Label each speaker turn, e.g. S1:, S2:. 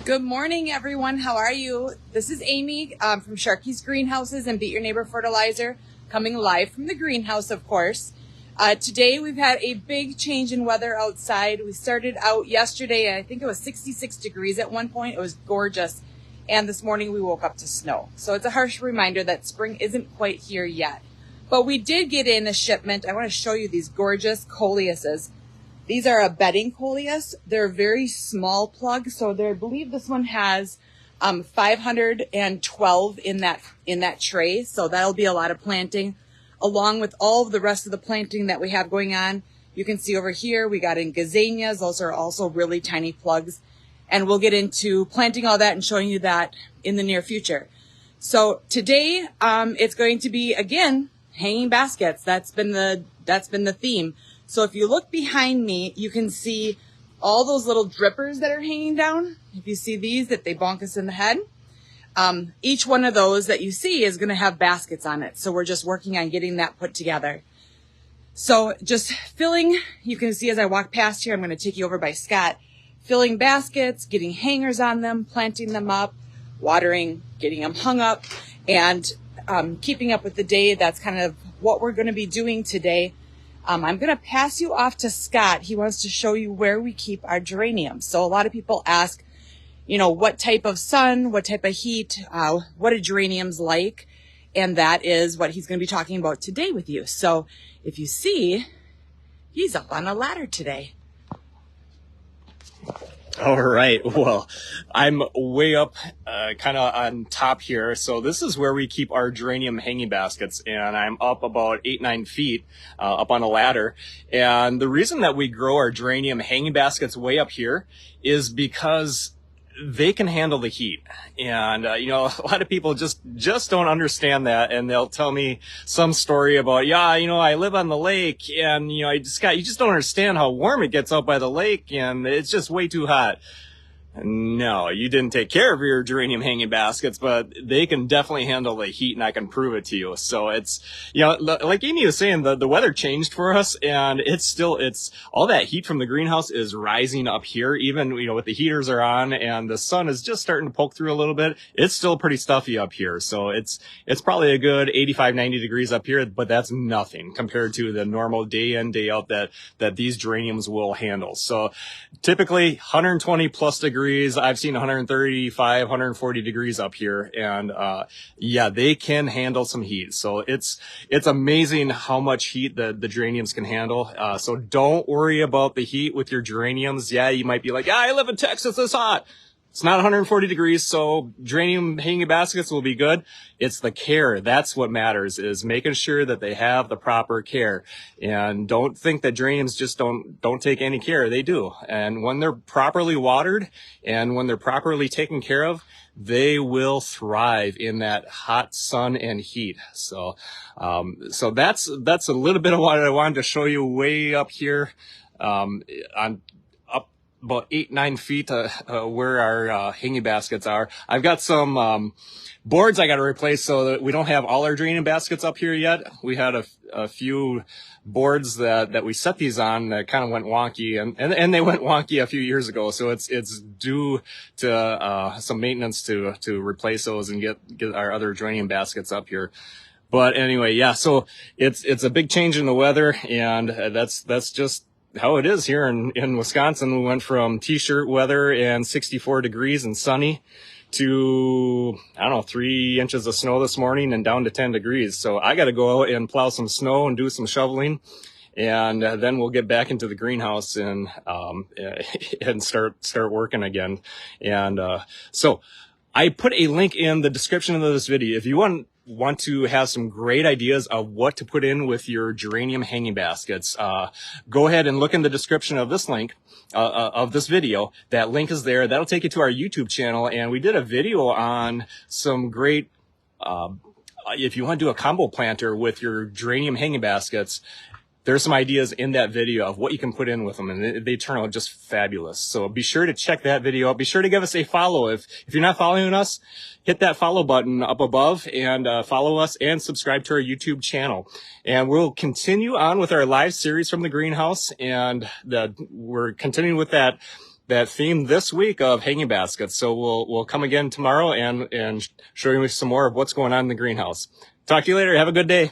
S1: Good morning, everyone. How are you? This is Amy from Sharky's Greenhouses and Beat Your Neighbor Fertilizer, coming live from the greenhouse, of course. Today, we've had a big change in weather outside. We started out yesterday, I think it was 66 degrees at one point. It was gorgeous. And this morning, we woke up to snow. So it's a harsh reminder that spring isn't quite here yet. But we did get in a shipment. I want to show you these gorgeous coleuses. These are a bedding coleus. They're very small plugs, so I believe this one has 512 in that tray. So that'll be a lot of planting, along with all of the rest of the planting that we have going on. You can see over here we got in gazanias. Those are also really tiny plugs, and we'll get into planting all that and showing you that in the near future. So today it's going to be again hanging baskets. That's been the theme. So if you look behind me, you can see all those little drippers that are hanging down. If you see these, that they bonk us in the head. Each one of those that you see is going to have baskets on it. So we're just working on getting that put together. So just filling, you can see as I walk past here, I'm going to take you over by Scott, filling baskets, getting hangers on them, planting them up, watering, getting them hung up, and keeping up with the day. That's kind of what we're going to be doing today. I'm going to pass you off to Scott. He wants to show you where we keep our geraniums. So a lot of people ask, what type of sun, what type of heat, what do geraniums like? And that is what he's going to be talking about today with you. So if you see, he's up on a ladder today.
S2: All right. Well, I'm way up kind of on top here. So this is where we keep our geranium hanging baskets, and I'm up about 8-9 feet up on a ladder. And the reason that we grow our geranium hanging baskets way up here is because they can handle the heat. And, a lot of people just don't understand that. And they'll tell me some story about, I live on the lake and, you just don't understand how warm it gets out by the lake and it's just way too hot. No, you didn't take care of your geranium hanging baskets, but they can definitely handle the heat, and I can prove it to you. So it's, like Amy was saying, the weather changed for us, and it's all that heat from the greenhouse is rising up here, even, with the heaters are on and the sun is just starting to poke through a little bit. It's still pretty stuffy up here. So it's probably a good 85, 90 degrees up here, but that's nothing compared to the normal day in, day out that these geraniums will handle. So typically 120 plus degrees. I've seen 135, 140 degrees up here. And, they can handle some heat. So it's amazing how much heat the geraniums can handle. So don't worry about the heat with your geraniums. Yeah, you might be like, I live in Texas, it's hot. It's not 140 degrees, so geranium hanging baskets will be good. It's the care. That's what matters, is making sure that they have the proper care. And don't think that geraniums just don't take any care. They do. And when they're properly watered and when they're properly taken care of, they will thrive in that hot sun and heat. So that's a little bit of what I wanted to show you way up here, about 8-9 feet where our hanging baskets are. I've got some boards I got to replace so that we don't have all our geranium baskets up here yet. We had a few boards that we set these on that kind of went wonky, and they went wonky a few years ago. So it's due to some maintenance to replace those and get our other geranium baskets up here. But anyway, yeah. So it's a big change in the weather, and that's just how it is here in Wisconsin. We went from t-shirt weather and 64 degrees and sunny to, 3 inches of snow this morning and down to 10 degrees. So I got to go out and plow some snow and do some shoveling. And then we'll get back into the greenhouse and start working again. And, so I put a link in the description of this video. If you want to have some great ideas of what to put in with your geranium hanging baskets, go ahead and look in the description of this link, of this video. That link is there. That'll take you to our YouTube channel. And we did a video on some great, if you want to do a combo planter with your geranium hanging baskets, there's some ideas in that video of what you can put in with them, and they turn out just fabulous. So be sure to check that video out. Be sure to give us a follow. If you're not following us, hit that follow button up above and follow us and subscribe to our YouTube channel. And we'll continue on with our live series from the greenhouse, and we're continuing with that that theme this week of hanging baskets. So we'll come again tomorrow and show you some more of what's going on in the greenhouse. Talk to you later. Have a good day.